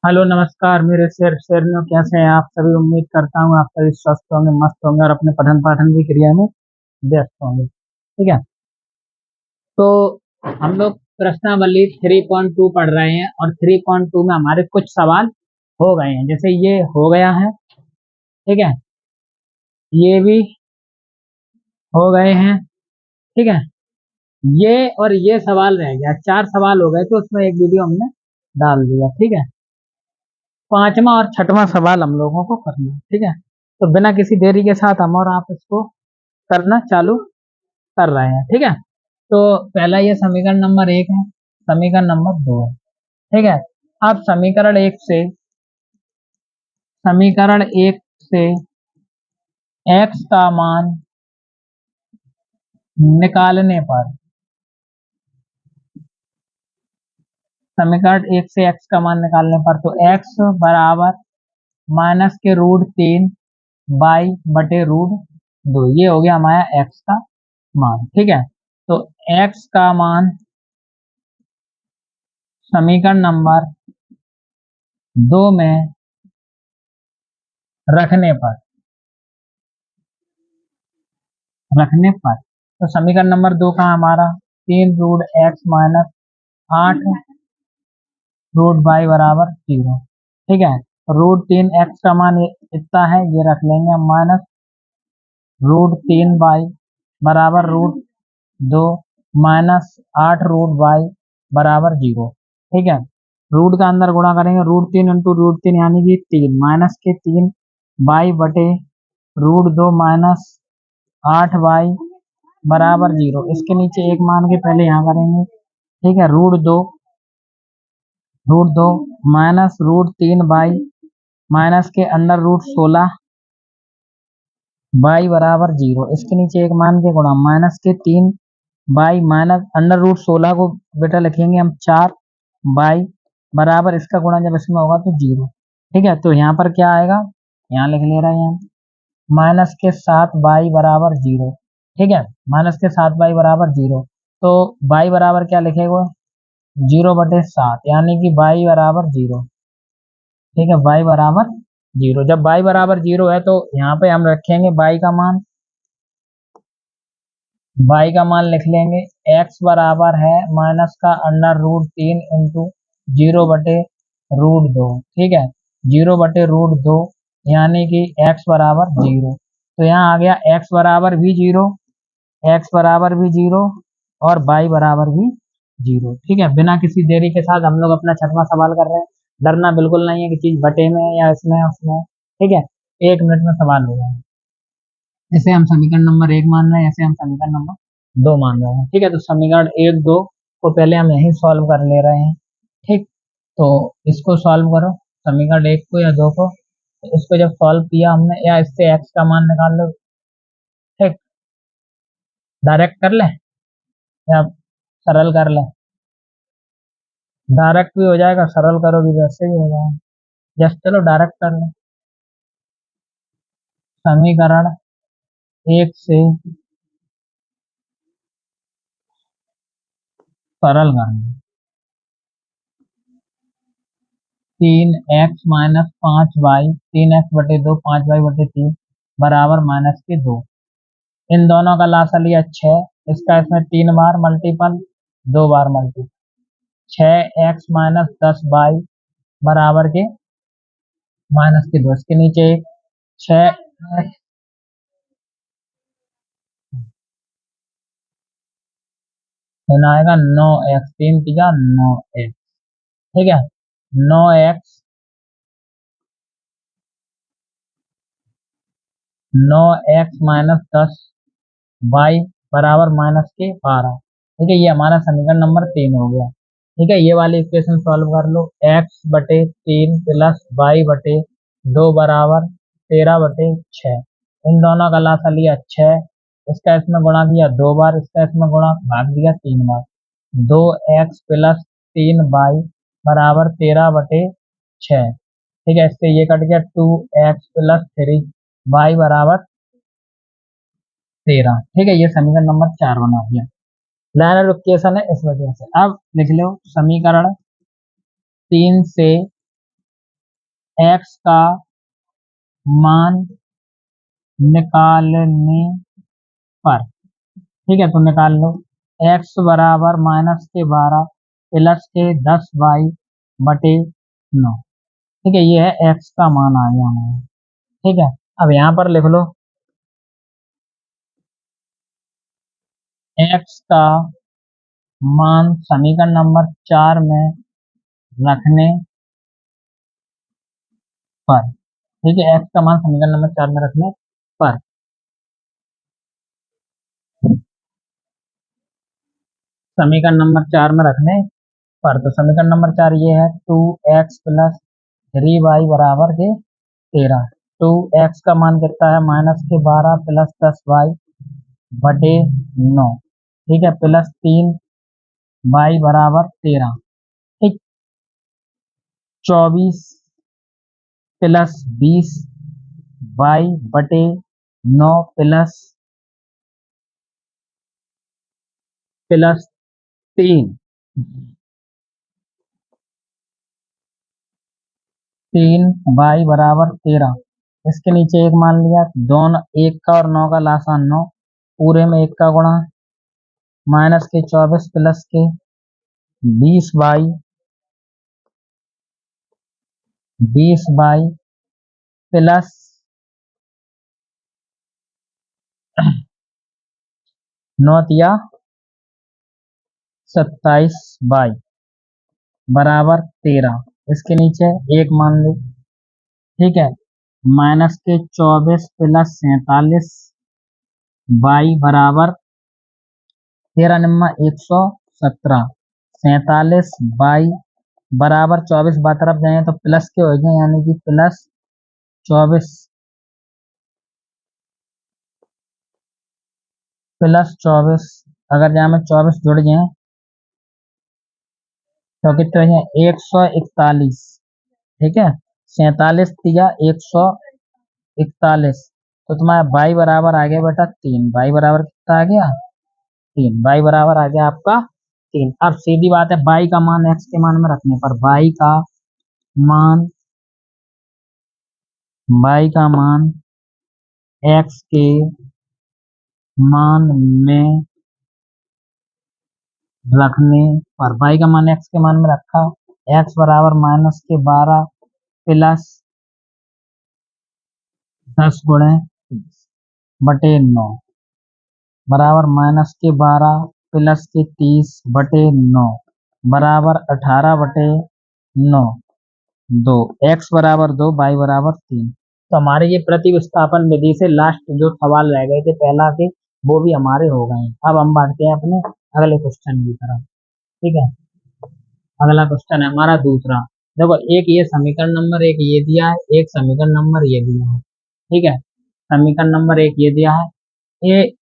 Hello नमस्कार मेरे शेर में कैसे हैं आप सभी। उम्मीद करता हूँ आप सभी स्वस्थ होंगे, मस्त होंगे और अपने पठन पाठन की क्रिया में व्यस्त होंगे। ठीक है। तो हम लोग प्रश्नावली 3.2 पढ़ रहे हैं और 3.2 में हमारे कुछ सवाल हो गए हैं। जैसे ये हो गया है। ठीक है। ये भी हो गए हैं। ठीक है। ये और ये सवाल रह गया, चार सवाल हो गए थे, उसमें एक वीडियो हमने डाल दिया। ठीक है। पांचवा और छठवां सवाल हम लोगों को करना है। ठीक है। तो बिना किसी देरी के साथ हम और आप इसको करना चालू कर रहे हैं। ठीक है। तो पहला ये समीकरण नंबर एक है, समीकरण नंबर दो है। ठीक है। अब समीकरण एक से एक्स का मान निकालने पर, समीकरण एक से एक्स का मान निकालने पर, तो एक्स बराबर माइनस के √3 बाई बटे √2, ये हो गया हमारा एक्स का मान। ठीक है। तो एक्स का मान समीकरण नंबर दो में रखने पर रखने पर तो समीकरण नंबर दो का हमारा 3√x माइनस 8√y बराबर 0। ठीक है। √3x का मान इतना है, ये रख लेंगे हम, माइनस √3y बराबर √2 माइनस 8√y बराबर 0। ठीक है। रूट का अंदर गुणा करेंगे, √3 इंटू √3 यानी कि 3, माइनस के 3y बटे √2 माइनस 8y बराबर 0। इसके नीचे एक मान के पहले यहाँ करेंगे। ठीक है। √2 माइनस √3 बाई माइनस के अंडर √16 बाई बराबर 0। इसके नीचे एक मान के गुणा, माइनस के 3 बाई माइनस अंडर √16 को बेटा लिखेंगे हम 4 बाई बराबर, इसका गुणा जब इसमें होगा तो 0। ठीक है। तो यहाँ पर क्या आएगा, यहाँ लिख ले रहे हैं हम, माइनस के 7 बाई बराबर 0। ठीक है। माइनस के 7 बाई बराबर 0। तो बाई बराबर क्या लिखेगा, 0/7, यानी कि बाई बराबर 0। ठीक है। बाई बराबर 0, जब बाई बराबर 0 है तो यहाँ पे हम रखेंगे बाई का मान लिख लेंगे, एक्स बराबर है माइनस का अंडर √3 इंटू 0/√2। ठीक है। 0/√2 यानी कि एक्स बराबर 0। तो यहाँ आ गया एक्स बराबर भी 0, एक्स बराबर भी 0 और बाई बराबर भी 0। ठीक है। बिना किसी देरी के साथ हम लोग अपना छठवां सवाल कर रहे हैं। डरना बिल्कुल नहीं है कि चीज बटे में है या इसमें है, उसमें है। ठीक है। 1 मिनट में सवाल हो जाएगा। जैसे हम समीकरण नंबर एक मान रहे हैं, ऐसे हम समीकरण नंबर दो मान रहे हैं। ठीक है। तो समीकरण एक दो को पहले हम यहीं सॉल्व कर ले रहे हैं। ठीक। तो इसको सॉल्व करो, समीकरण एक को या दो को। तो इसको जब सॉल्व किया हमने, या इससे एक्स का मान निकाल लो। ठीक। डायरेक्ट कर ले या सरल कर ले, डायरेक्ट भी हो जाएगा, सरल करोगे वैसे भी हो जाएगा। जस्ट चलो डायरेक्ट कर ले। समीकरण एक से सरल कर ले। 3x-5y, 3x/2 5y/3 बराबर -2। इन दोनों का लासा लिया 6, इसका इसमें 3 बार मल्टीपल, 2 बार मल्टीपल, 6x-10y बराबर के -2। इसके नीचे एक 6x, आएगा 9x, 3 × 9x। ठीक है। 9x 9x-10y बराबर -12। ठीक है। ये हमारा समीकरण नंबर 3 हो गया। ठीक है। ये वाली इक्वेशन सॉल्व कर लो, x/3 प्लस y/2 बराबर 13/6। इन दोनों का लासा लिया 6, इसका इसमें गुणा किया 2 बार, इसका इसमें गुणा भाग दिया 3 बार। 2x प्लस 3y बराबर 13/6। ठीक है। इससे ये कट गया, 2x प्लस 3y बराबर 13। ठीक है। ये समीकरण नंबर 4 बना दिया। लाइनर इक्वेशन है इस वजह से। अब लिख लो समीकरण 3 से एक्स का मान निकालने पर, ठीक है, तो निकाल लो। एक्स बराबर -12 प्लस के 10y बटे 9, ठीक है, ये है एक्स का मान आ गया हमारा। ठीक है, अब यहाँ पर लिख लो एक्स का मान समीकरण नंबर 4 में रखने पर, ठीक है, एक्स का मान समीकरण नंबर 4 में रखने पर समीकरण नंबर 4 में रखने पर, तो समीकरण नंबर 4 ये है 2x प्लस 3y बराबर के 13। 2x का मान कितना है -12 प्लस 10y बटे 9, ठीक है, प्लस 3y बराबर 13, ठीक। 24 प्लस 20y बटे 9 प्लस प्लस 3y बराबर 13, इसके नीचे एक मान लिया, दोनों एक का और 9 का लासान 9, पूरे में एक का गुणा, माइनस के 24 प्लस के 20y प्लस 9 तिया 27y बराबर 13, इसके नीचे एक मान लो, ठीक है, माइनस के 24 प्लस 47 y बराबर 13 निम्मा 117, 47y बराबर 24 बार तरफ जाए तो प्लस के हो गए, यानी कि प्लस 24 प्लस 24, अगर जहाँ में 24 जुड़ जाए तो कितने हो जाए 141, ठीक है, 47 तिया 141, तो तुम्हारा y बराबर आ गया बेटा 3, y बराबर कितना आ गया 3, y बराबर आ गया आपका 3। अब सीधी बात है y का मान x के मान में रखने पर, मान y का मान x के मान में रखने पर, y का मान x के मान में रखा, x बराबर -12 प्लस 10 गुणे 30 बटे 9 बराबर -12 प्लस के 30 बटे 9 बराबर 18 बटे 9, 2, x बराबर 2 y बराबर 3। तो हमारे ये प्रतिस्थापन विधि से लास्ट जो सवाल रह गए थे पहला के, वो भी हमारे हो गए हैं। अब हम बढ़ते हैं अपने अगले क्वेश्चन की तरफ, ठीक है। अगला क्वेश्चन है हमारा दूसरा। देखो एक ये समीकरण नंबर एक ये दिया है, एक समीकरण नंबर ये दिया है, ठीक है। समीकरण नंबर एक ये दिया है, ये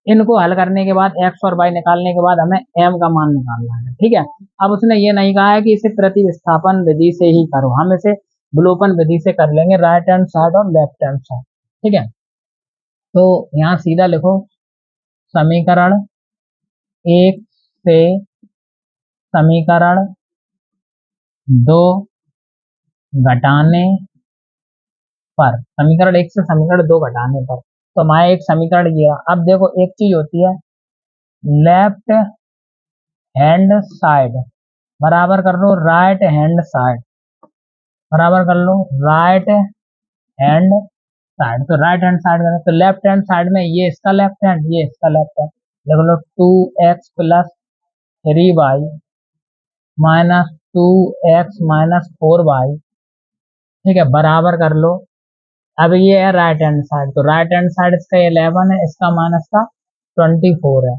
इनको हल करने के बाद एक्स और वाई निकालने के बाद हमें एम का मान निकालना है, ठीक है। अब उसने ये नहीं कहा है कि इसे प्रतिस्थापन विधि से ही करो, हम इसे विलोपन विधि से कर लेंगे, राइट हैंड साइड और लेफ्ट हैंड साइड, ठीक है। तो यहाँ सीधा लिखो समीकरण एक से समीकरण दो घटाने पर, समीकरण एक से समीकरण दो घटाने पर, तो हमारा एक समीकरण ये है। अब देखो एक चीज होती है लेफ्ट हैंड साइड बराबर कर लो राइट हैंड साइड, बराबर कर लो राइट हैंड साइड, तो राइट हैंड साइड करें तो लेफ्ट हैंड साइड में ये इसका लेफ्ट हैंड, ये इसका लेफ्ट हैंड, देख लो 2x plus 3y minus 2x minus 4y, ठीक है, बराबर कर लो। अब ये है राइट हैंड साइड, तो राइट हैंड साइड इसका 11 है, इसका माइनस का 24 है,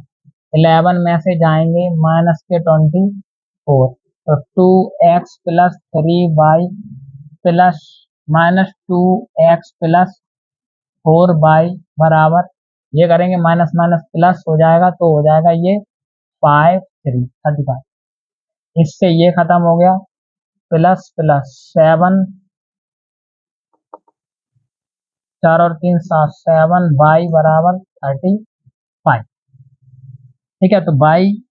11 में से जाएंगे माइनस के 24, तो 2x plus 3y plus -2x plus 4y बराबर, ये करेंगे माइनस माइनस प्लस हो जाएगा, तो हो जाएगा ये 35, इससे ये खत्म हो गया, प्लस प्लस 7, 4 और 3 7, 7y बराबर 35, ठीक है, तो y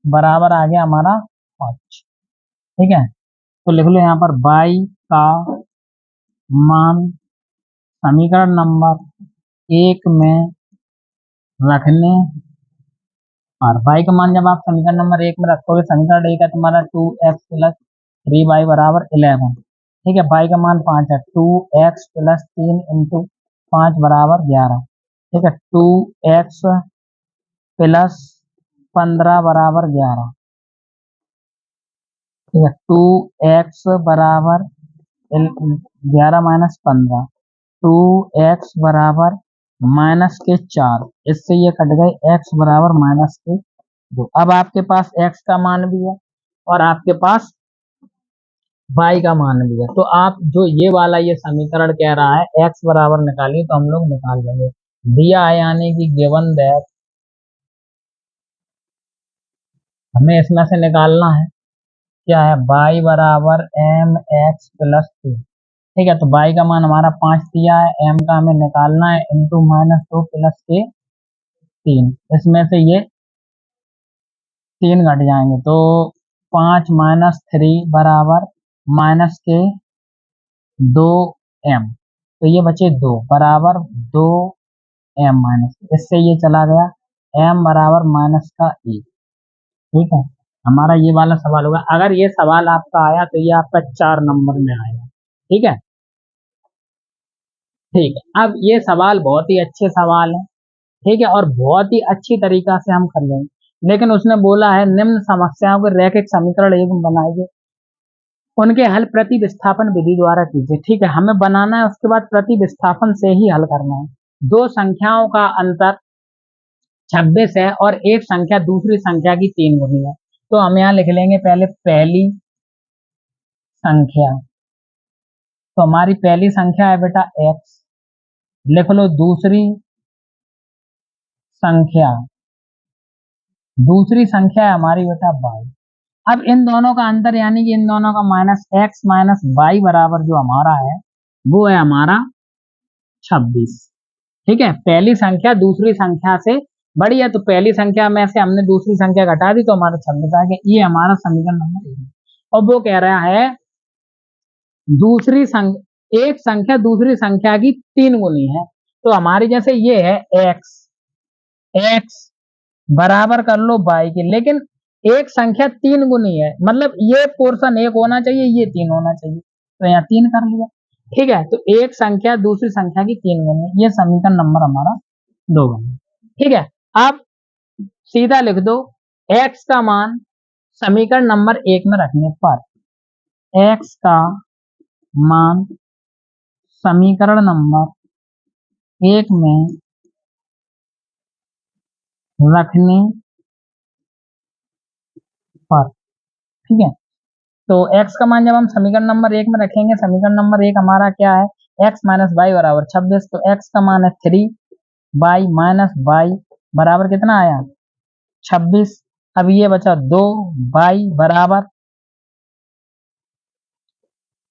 बराबर आ गया हमारा 5, ठीक है। तो लिख लो यहाँ पर y का मान समीकरण नंबर 1 में रखने और y का मान जब आप समीकरण नंबर 1 में रखोगे, समीकरण 1 है तुम्हारा 2x प्लस 3y बराबर 11। ठीक है, y का मान 5 है, 2x प्लस 3 इंटू 5 बराबर 11। ठीक है, 2x प्लस 15 बराबर 11। ठीक है, 2x बराबर 11 माइनस 15, 2x बराबर माइनस के 4, इससे ये कट गए, x बराबर माइनस के 2। अब आपके पास x का मान भी है और आपके पास y का मान भी है, तो आप जो ये वाला ये समीकरण कह रहा है x बराबर निकालिए, तो हम लोग निकाल लेंगे। दिया है यानी कि गिवन दैट हमें इसमें से निकालना है क्या है, y बराबर एम एक्स प्लस 2। ठीक है, तो y का मान हमारा 5 दिया है, m का हमें निकालना है, इंटू -2 प्लस के 3, इसमें से ये 3 घट जाएंगे, तो 5 माइनस 3 बराबर माइनस के 2m, तो ये बचे 2 बराबर 2m माइनस, इससे ये चला गया, m बराबर माइनस का 1। ठीक है, हमारा ये वाला सवाल होगा। अगर ये सवाल आपका आया तो ये आपका 4 नंबर में आएगा। ठीक है, ठीक है, अब ये सवाल बहुत ही अच्छे सवाल है। ठीक है, और बहुत ही अच्छी तरीका से हम कर लेंगे, लेकिन उसने बोला है निम्न समस्याओं के रैखिक समीकरण एवं बनाइए, उनके हल प्रतिविस्थापन विधि द्वारा कीजिए। ठीक है, हमें बनाना है, उसके बाद प्रतिविस्थापन से ही हल करना है। दो संख्याओं का अंतर 26 है और एक संख्या दूसरी संख्या की 3 गुनी है, तो हम यहाँ लिख लेंगे पहले पहली संख्या, तो हमारी पहली संख्या है बेटा x, लिख लो दूसरी संख्या, दूसरी संख्या है हमारी बेटा y। अब इन दोनों का अंतर यानी कि इन दोनों का माइनस x माइनस y बराबर जो हमारा है वो है हमारा 26। ठीक है, पहली संख्या दूसरी संख्या से बड़ी है, तो पहली संख्या में से हमने दूसरी संख्या घटा दी तो हमारा 26 आ गया। ये हमारा समीकरण नंबर 1 है। और वो कह रहा है दूसरी संख्या, एक संख्या दूसरी संख्या की 3 गुनी है, तो हमारी जैसे ये है x बराबर कर लो y के, लेकिन एक संख्या 3 गुनी है, मतलब ये पोर्शन 1 होना चाहिए, ये 3 होना चाहिए, तो यहाँ 3 कर लिया। ठीक है, तो एक संख्या दूसरी संख्या की 3 गुनी, ये समीकरण नंबर हमारा 2 बना। ठीक है, आप सीधा लिख दो x का मान समीकरण नंबर 1 में रखने पर, x का मान समीकरण नंबर 1 में रखने पर, ठीक है, तो x का मान जब हम समीकरण नंबर 1 में रखेंगे, समीकरण नंबर 1 हमारा क्या है, x माइनस वाई बराबर 26, तो x का मान है 3y माइनस वाई बराबर कितना आया 26। अब ये बचा 2y बराबर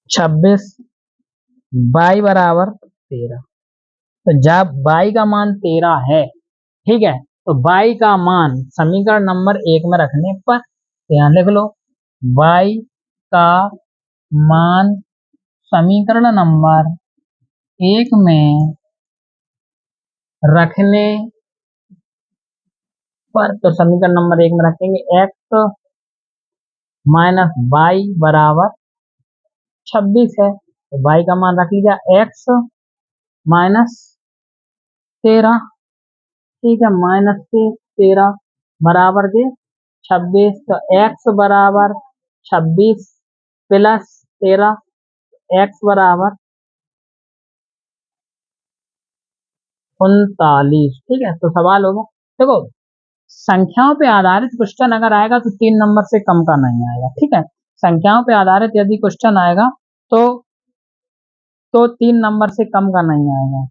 26, y बराबर 13, तो जब y का मान 13 है, ठीक है, तो y का मान समीकरण नंबर 1 में रखने पर, ध्यान लिख लो, y का मान समीकरण नंबर 1 में रखने पर, तो समीकरण नंबर 1 में रखेंगे x माइनस वाई बराबर 26 है, तो y का मान रख लिया x माइनस 13। ठीक है, माइनस के 13 बराबर के 26, तो x बराबर 26 प्लस 13, x बराबर 39। ठीक है, तो सवाल होगा, देखो संख्याओं पे आधारित क्वेश्चन अगर आएगा तो 3 नंबर से कम का नहीं आएगा। ठीक है, संख्याओं पे आधारित यदि क्वेश्चन आएगा तो 3 नंबर से कम का नहीं आएगा।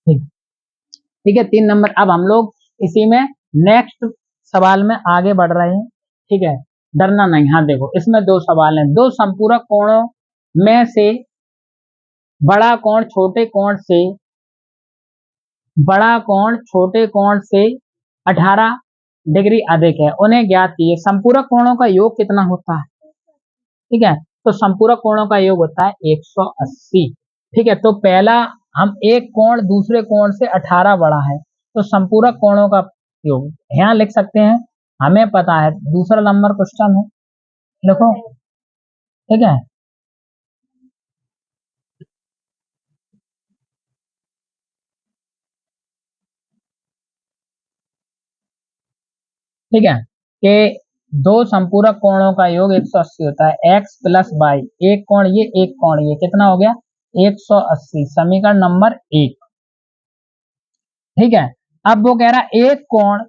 ठीक, ठीक है, 3 नंबर। अब हम लोग इसी में नेक्स्ट सवाल में आगे बढ़ रहे हैं। ठीक है, डरना नहीं। हाँ देखो, इसमें 2 सवाल हैं, 2 संपूरक कोणों में से बड़ा कोण छोटे कोण से, बड़ा कोण छोटे कोण से 18 डिग्री अधिक है उन्हें ज्ञात कीजिए। संपूरक कोणों का योग कितना होता है? ठीक है, तो संपूरक कोणों का योग होता है 180। ठीक है, तो पहला हम एक कोण दूसरे कोण से 18 बड़ा है, तो संपूरक कोणों का योग यहाँ लिख सकते हैं, हमें पता है। दूसरा नंबर क्वेश्चन है, लिखो। ठीक है, ठीक है, कि दो संपूरक कोणों का योग 180 होता है। x प्लस वाई, एक कोण ये एक कोण ये, कितना हो गया? 180। समीकरण नंबर 1। ठीक है, अब वो कह रहा है एक कोण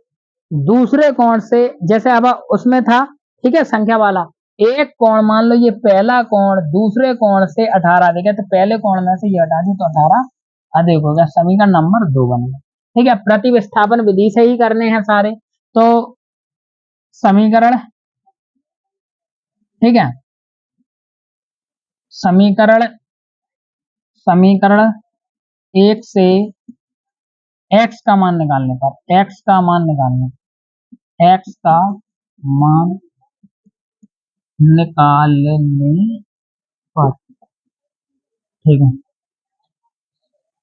दूसरे कोण से, जैसे अब उसमें था, ठीक है, संख्या वाला एक कोण, मान लो ये पहला कोण दूसरे कोण से 18 अधिक है, तो पहले कोण में से ये हटा दी तो 18 अधिक हो गया। समीकरण नंबर 2 बन गया। ठीक है, प्रतिस्थापन विधि से ही करने हैं सारे, तो समीकरण, ठीक है, समीकरण समीकरण 1 से x का मान निकालने पर, x का मान निकालने, x का मान निकालने पर, ठीक है,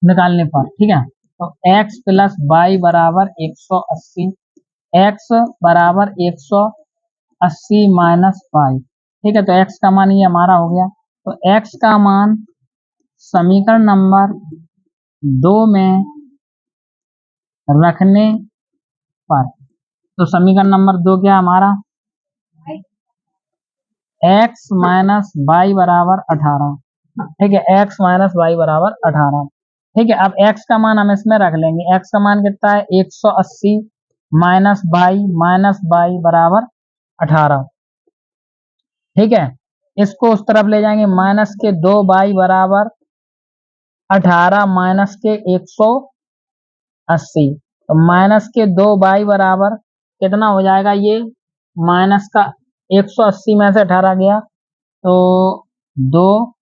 निकालने पर, ठीक है, तो x प्लस वाई बराबर 180, x बराबर 180 माइनस वाई। ठीक है, तो x का मान ये हमारा हो गया, तो x का मान समीकरण नंबर 2 में रखने पर, तो समीकरण नंबर 2 क्या हमारा? x माइनस वाई बराबर 18। ठीक है, x माइनस वाई बराबर 18। ठीक है, अब x का मान हम इसमें रख लेंगे। x का मान कितना है? 180 माइनस बाई बराबर 18। ठीक है, इसको उस तरफ ले जाएंगे, माइनस के 2 बाई बराबर 18 माइनस के 180, तो माइनस के 2 बाई बराबर कितना हो जाएगा? ये माइनस का 180 में से 18 गया तो 2,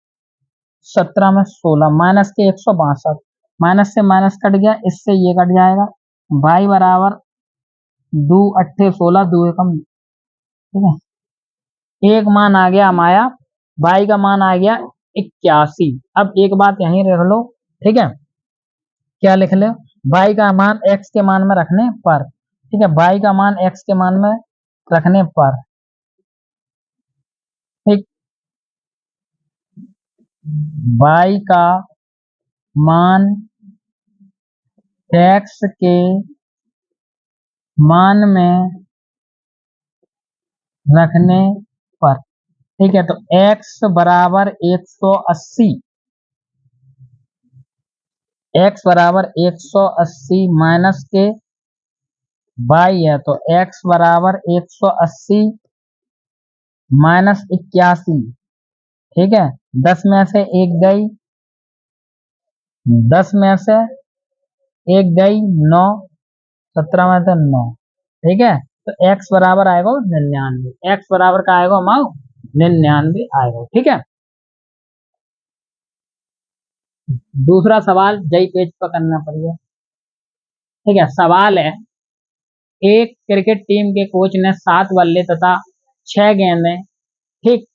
17 में 16, माइनस के 162, माइनस से माइनस कट गया, इससे ये कट जाएगा, बाई बराबर 2 अट्ठे 16, 2 एकम, ठीक है, एक मान आ गया हमारा, बाई का मान आ गया 81। अब एक बात यहीं रख लो, ठीक है, क्या लिख लो? बाई का मान एक्स के मान में रखने पर, ठीक है, बाई का मान एक्स के मान में रखने पर, ठीक, बाई का मान एक्स के मान में रखने पर, ठीक है, तो x बराबर 180, x बराबर 180 माइनस के बाई है, तो x बराबर 180 माइनस 81। ठीक है, 10 में से एक गई, 10 में से एक गई 9, 17 में से 9। ठीक है, तो x बराबर आएगा 99, x बराबर का आएगा माओ 99 आएगा। ठीक है, दूसरा सवाल जई पेज पर करना पड़ेगा। ठीक है, सवाल है, एक क्रिकेट टीम के कोच ने 7 बल्ले तथा 6 गेंदें, ठीक,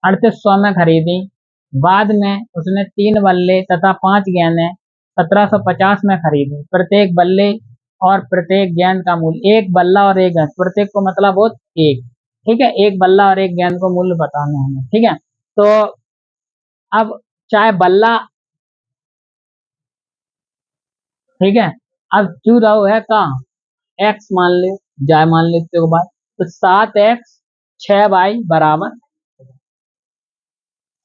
3800 में खरीदी। बाद में उसने 3 बल्ले तथा 5 गेंदें 1750 में खरीदी। प्रत्येक बल्ले और प्रत्येक गेंद का मूल्य, एक बल्ला और एक गेंद, प्रत्येक को मतलब वो एक, ठीक है, एक बल्ला और एक गेंद को मूल्य बताना है हमें। ठीक है, तो अब चाहे बल्ला, ठीक है, अब चू रहो है कहाँ, एक्स मान ले, जाए मान लेते हो बात, तो 7x 6 बाई बराबर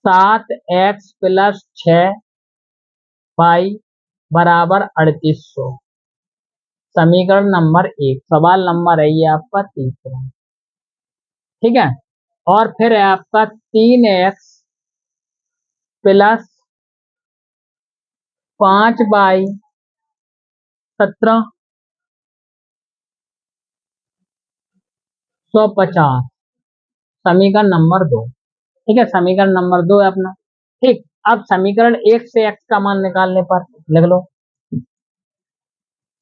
7x प्लस 6 बाई बराबर 3800। समीकरण नंबर 1, सवाल नंबर है ये आपका तीसरा। ठीक है, और फिर है आपका 3x प्लस 5 बाई 1750। समीकरण नंबर 2। ठीक है, समीकरण नंबर 2 है अपना। ठीक, अब समीकरण 1 से x का मान निकालने पर लिख लो,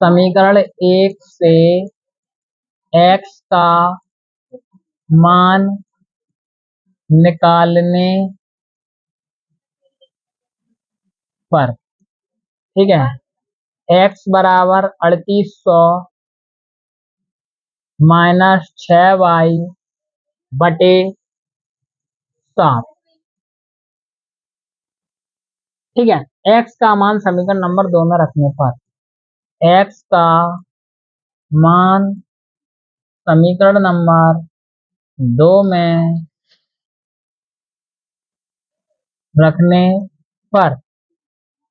समीकरण 1 से एक्स का मान निकालने पर, ठीक है, एक्स बराबर 3800 माइनस 6y बटे 7, ठीक है। एक्स का मान समीकरण नंबर 2 में रखने पर, एक्स का मान समीकरण नंबर 2 में रखने पर,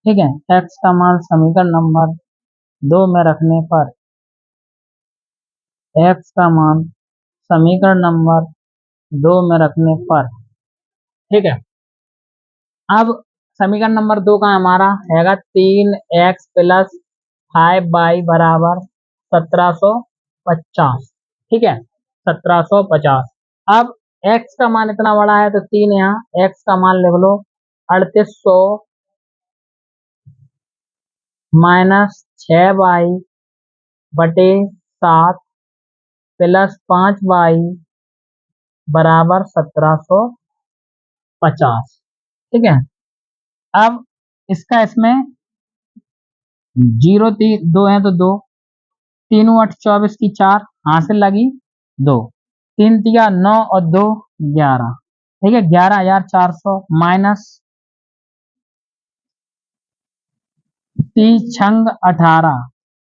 ठीक है, एक्स का मान समीकरण नंबर 2 में रखने पर, एक्स का मान समीकरण नंबर 2 में रखने पर, ठीक है। अब समीकरण नंबर 2 का हमारा हैगा 3x प्लस 5y बराबर 1750, ठीक है, 1750। अब x का मान इतना बड़ा है तो 3, यहाँ x का मान लिख लो 3800 माइनस 6y बटे 7 प्लस 5y बराबर 1750, ठीक है। अब इसका इसमें 0 2 है तो 2, 3 8 24 की 4 हासिल लगी 2, 3 तिया 9 और 2 11, ठीक है, 11,400 माइनस 30 छंग 18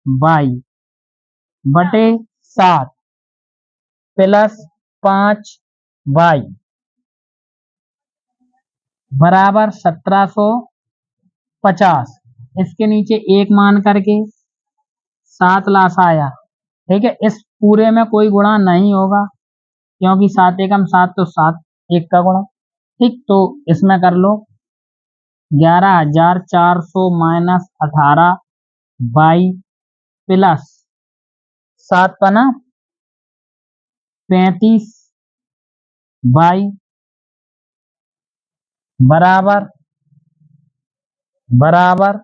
22 बटे 7 प्लस 5y बराबर 1750। इसके नीचे एक मान करके 7 लाश आया, ठीक है। इस पूरे में कोई गुणा नहीं होगा क्योंकि 7 एकम 7 तो 7 एक का गुणा, ठीक। तो इसमें कर लो 11,400 माइनस 18 बाई प्लस 7 पना 35 बाई बराबर बराबर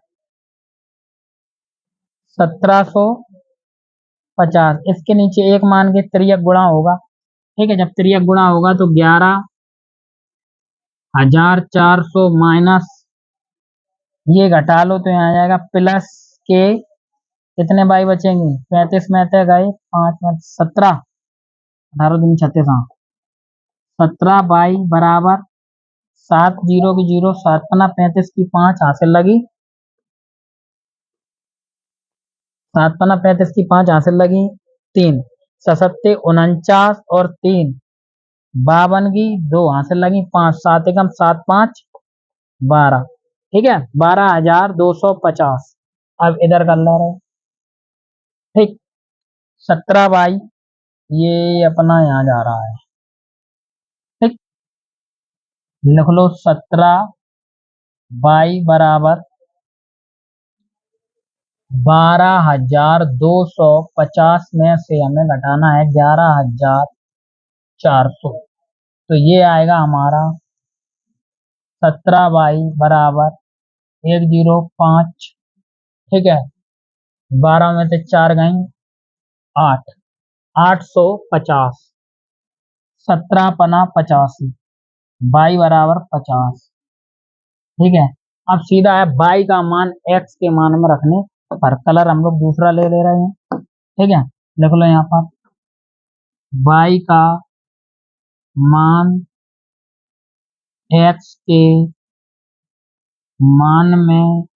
1750। इसके नीचे एक मान के त्रियक गुणा होगा, ठीक है। जब त्रियक गुणा होगा तो 11,400 माइनस ये घटा लो तो यहाँ आ जाएगा प्लस के कितने बाई बचेंगे, 35 में से गए 5 में 17, 18 दूनी 36, 17 बाई बराबर 7 जीरो की 0, 7 पना 35 की 5 हासिल लगी, 7 पना 35 की 5 हासिल लगी 3, 7 49 और 3 52 की 2 हासिल लगी 5, 7 एकम 7 5 12, ठीक है, 12,250। अब इधर कर ले रहे, ठीक। 17 बाई ये अपना यहाँ जा रहा है, ठीक, लिख लो 17 बाई बराबर 12,250 में से हमें घटाना है 11,400, तो ये आएगा हमारा 17 बाई बराबर 105, ठीक है, 12 में से 4 गई 8, 850, 17 पना 85 बाई बराबर 50, ठीक है। अब सीधा है बाई का मान एक्स के मान में रखने पर, कलर हम लोग दूसरा ले ले रहे हैं, ठीक है। लिख लो यहाँ पर बाई का मान एक्स के मान में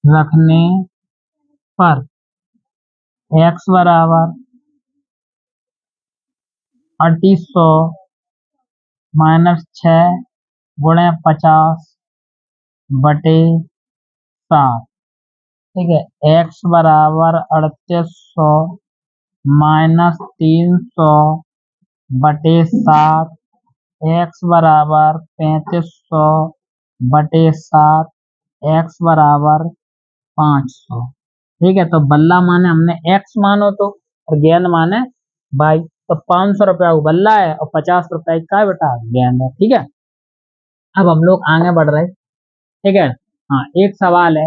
रखने पर एक्स बराबर 3800 माइनस 6 गुणे 50 बटे 7, ठीक है। एक्स बराबर 3800 माइनस 300 बटे 7, एक्स बराबर 3500 बटे 7, एक्स बराबर 500, ठीक है। तो बल्ला माने हमने एक्स मानो तो, और गेंद माने बाई, तो 500 रुपया वो बल्ला है और 50 रुपया का है बेटा गेंद है, ठीक है। अब हम लोग आगे बढ़ रहे, ठीक है। हाँ, एक सवाल है,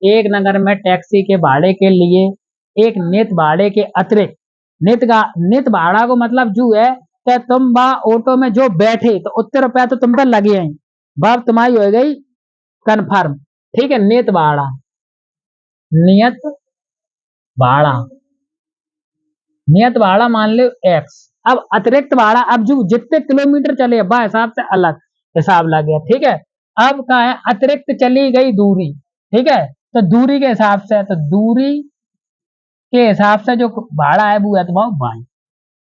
एक नगर में टैक्सी के भाड़े के लिए एक नित भाड़े के अतिरिक्त, नित भाड़ा को मतलब जो है कि तुम बा ऑटो में जो बैठे तो उतने रुपया तो तुम पर लगे हैं, बाप तुम्हारी हो गई कन्फर्म। ठीक है, नियत भाड़ा, नियत भाड़ा, नियत भाड़ा मान लो एक्स। अब अतिरिक्त भाड़ा, अब जो जितने किलोमीटर चले बा हिसाब से अलग हिसाब लग गया। ठीक है, अब क्या है, अतिरिक्त चली गई दूरी। ठीक है, तो दूरी के हिसाब से, तो दूरी के हिसाब से जो भाड़ा है वो है तुम्हारा वाई।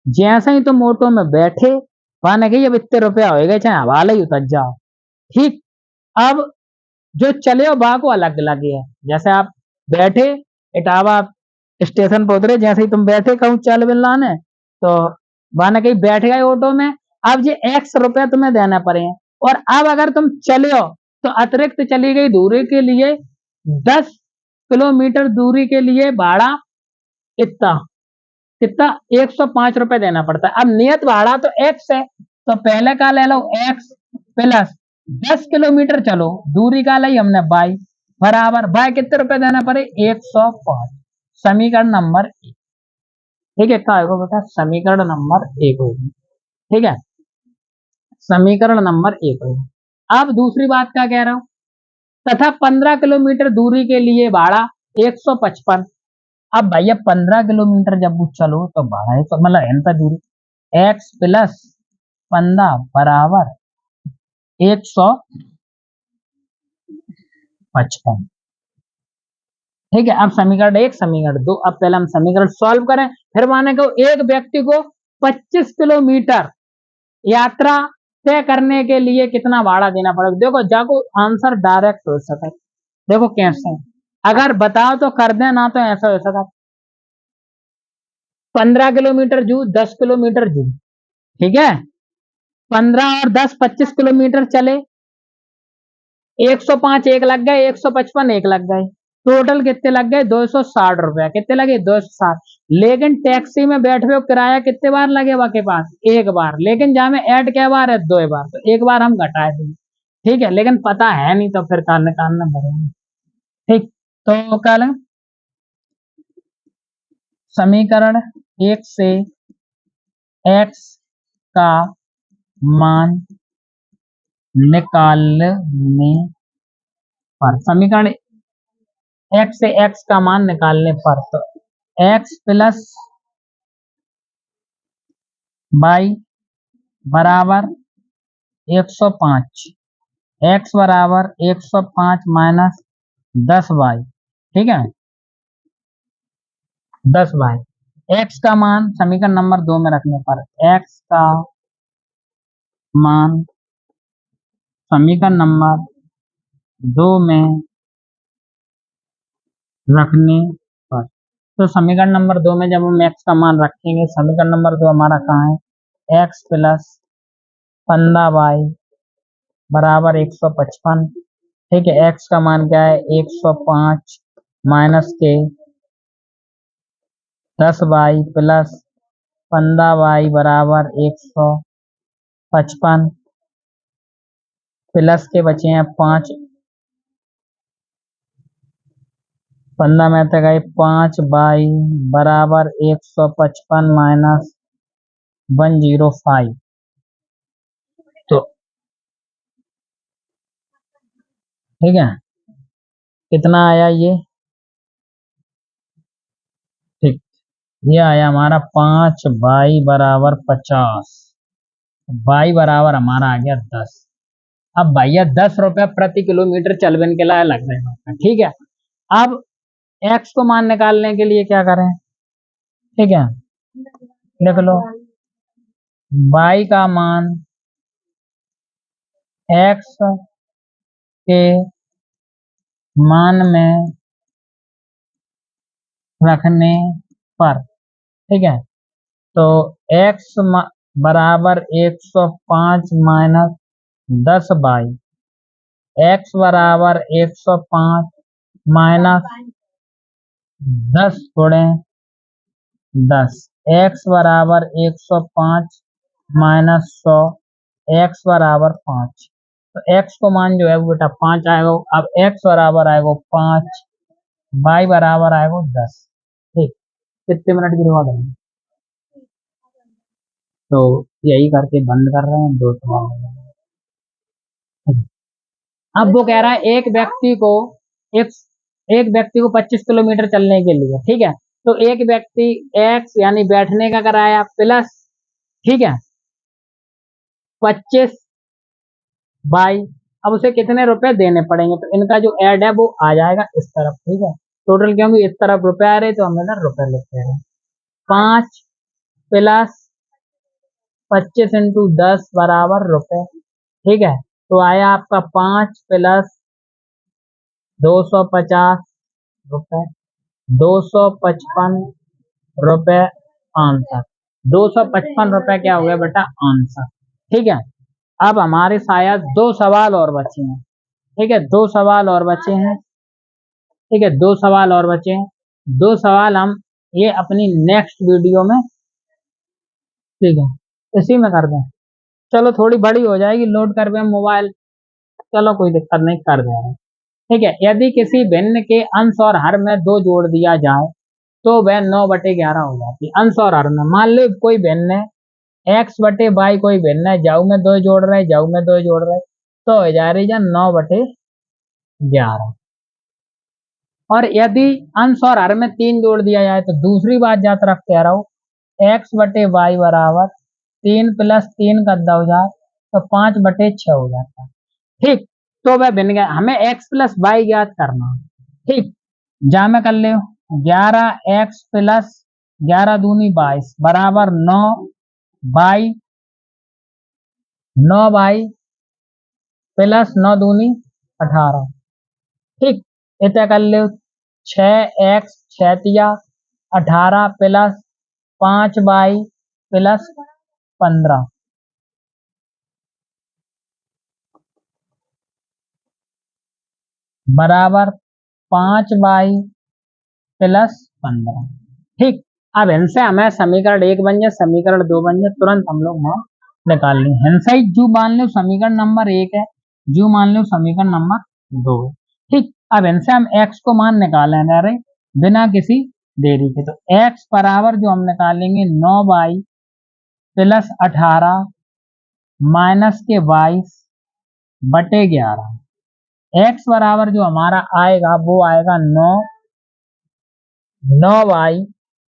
जैसे ही तुम ऑटो में बैठे माने गई अब इतने रुपया हो गए, चाहे हवाला ही उतर जाओ। ठीक, अब जो चले हो बा को अलग अलग है। जैसे आप बैठे इटावा स्टेशन पर उतरे, जैसे ही तुम बैठे कहूँ चल बिल्लाने तो माने कहीं बैठ गए ऑटो में, अब ये एक्स रुपया तुम्हें देना पड़े। और अब अगर तुम चले हो तो अतिरिक्त चली गई दूरी के लिए 10 किलोमीटर दूरी के लिए भाड़ा इतना कितना 105 रुपए देना पड़ता है। अब नियत भाड़ा तो एक्स है, तो पहले का ले लो एक्स प्लस 10 किलोमीटर चलो दूरी का ली हमने बाई, बराबर बाई कितने रुपए देना पड़े 105। समीकरण नंबर एक। ठीक है, क्या होगा बेटा, समीकरण नंबर एक होगी। ठीक है, समीकरण नंबर एक होगी। अब दूसरी बात क्या कह रहा हूं, तथा 15 किलोमीटर दूरी के लिए भाड़ा 155। अब भैया 15 किलोमीटर जब वो चलो तो भाड़ा है, तो मतलब एन पे दूरी एक्स प्लस 15 बराबर 155। ठीक है, अब समीकरण एक समीकरण दो, अब पहले हम समीकरण सॉल्व करें, फिर माने को एक व्यक्ति को 25 किलोमीटर यात्रा तय करने के लिए कितना भाड़ा देना पड़ेगा। देखो जाको आंसर डायरेक्ट हो सके, देखो कैसे, अगर बताओ तो कर दे, ना तो ऐसा हो सका। 15 किलोमीटर जू 10 किलोमीटर जू, ठीक है, 15 और 10 25 किलोमीटर चले, 105 एक लग गए, 155 एक लग गए, टोटल कितने लग गए 260 रुपया। कितने लगे 260। लेकिन टैक्सी में बैठे हो किराया कितने बार लगे के पास एक बार, लेकिन जहाँ में ऐड क्या बार है 2 बार, तो एक बार हम घटाए देंगे। ठीक है, लेकिन पता है नहीं तो फिर कान निकालना भरेंगे। ठीक, तो कल समीकरण एक से एक्स का मान निकालने पर, समीकरण एक्स से एक्स का मान निकालने पर, तो एक्स प्लस वाई बराबर 105, एक्स बराबर 105 माइनस 10 वाई। ठीक है, 10 वाई, एक्स का मान समीकरण नंबर 2 में रखने पर, एक्स का मान समीकरण नंबर 2 में रखने पर, तो समीकरण नंबर 2 में जब हम एक्स का मान रखेंगे, समीकरण नंबर 2 हमारा कहाँ है, एक्स प्लस 15 वाई बराबर 155। ठीक है, एक्स का मान क्या है 105 माइनस के 10 वाई प्लस 15 वाई बराबर 155, प्लस के बचे हैं 5, 15 में तक गए 5 वाई बराबर 155 माइनस 105। तो ठीक है, कितना आया ये, ठीक, ये आया हमारा 5 वाई बराबर 50, वाई बराबर हमारा आ गया 10। अब भैया 10 रुपया प्रति किलोमीटर चलवन के लिए लग रहे हैं। ठीक है, अब एक्स को मान निकालने के लिए क्या करें, ठीक है, लिख लो वाई का मान एक्स के मान में रखने पर, ठीक है, तो एक्स बराबर 105 माइनस 10 वाई, एक्स बराबर 105 माइनस 10 गुणे 10, एक्स बराबर 105 माइनस 100, एक्स बराबर 5। तो एक्स को मान जो है वो बेटा 5 आएगा। अब एक्स बराबर आएगा 5, वाई बराबर आएगा 10। ठीक, कितने मिनट की रिकॉर्ड है? तो यही करके बंद कर रहे हैं, 2 सवाल हो गए। अब वो कह रहा है एक एक व्यक्ति को 25 किलोमीटर चलने के लिए, ठीक है, तो एक व्यक्ति एक्स यानी बैठने का कराया प्लस, ठीक है, 25 बाई, अब उसे कितने रुपए देने पड़ेंगे, तो इनका जो ऐड है वो आ जाएगा इस तरफ, ठीक है, टोटल क्योंकि इस तरफ रुपए आ रहे तो हम इधर रुपए लिखते हैं। 5 + 25 × 10 बराबर रुपए, ठीक है, तो आया आपका 5 + 250 रुपए, 255 रुपए आंसर। 255 रुपए क्या हो गया बेटा आंसर, ठीक है। अब हमारे शायद 2 सवाल और बचे हैं, ठीक है, 2 सवाल और बचे हैं, ठीक है, 2 सवाल और बचे हैं। 2 सवाल हम ये अपनी नेक्स्ट वीडियो में, ठीक है, इसी में कर दें। चलो थोड़ी बड़ी हो जाएगी, लोड कर दें मोबाइल, चलो कोई दिक्कत नहीं, कर दे रहे हैं, ठीक है। यदि किसी भिन्न के अंश और हर में 2 जोड़ दिया जाए तो वह 9/11 हो जाती है। अंश और हर में मान लो कोई भिन्न है, x/y कोई भिन्न है, जाऊ में 2 जोड़ रहे, जाऊ में 2 जोड़ रहे, तो हो जा रही है 9/11। और यदि अंश और हर में 3 जोड़ दिया जाए तो दूसरी बात या तरफ कह रहा हूँ, x/y बराबर 3 + 3 का 1000, तो 5/6 हो जाता है, ठीक। तो वह भिन्न गया, हमें x + y ज्ञात करना है, ठीक। जा में कर ले, 11x + 11 दूनी 22 बराबर 9 बाई +9 दूनी 18, ठीक। इतना कर ले, 6x 6 तिया 18 + 5y + 15 बराबर 5y + 15, ठीक। अब इनसे हमें समीकरण 1 बन जाए, समीकरण 2 बन जाए, तुरंत हम लोग मान निकाल लें। हिंसाई जो मान लो समीकरण नंबर 1 है, जो मान लो समीकरण नंबर 2 है, ठीक। अब इनसे हम x को मान निकालें रहे बिना किसी देरी के, तो x बराबर जो हम निकालेंगे 9y + 18 -22/11, x बराबर जो हमारा आएगा वो आएगा 9 9y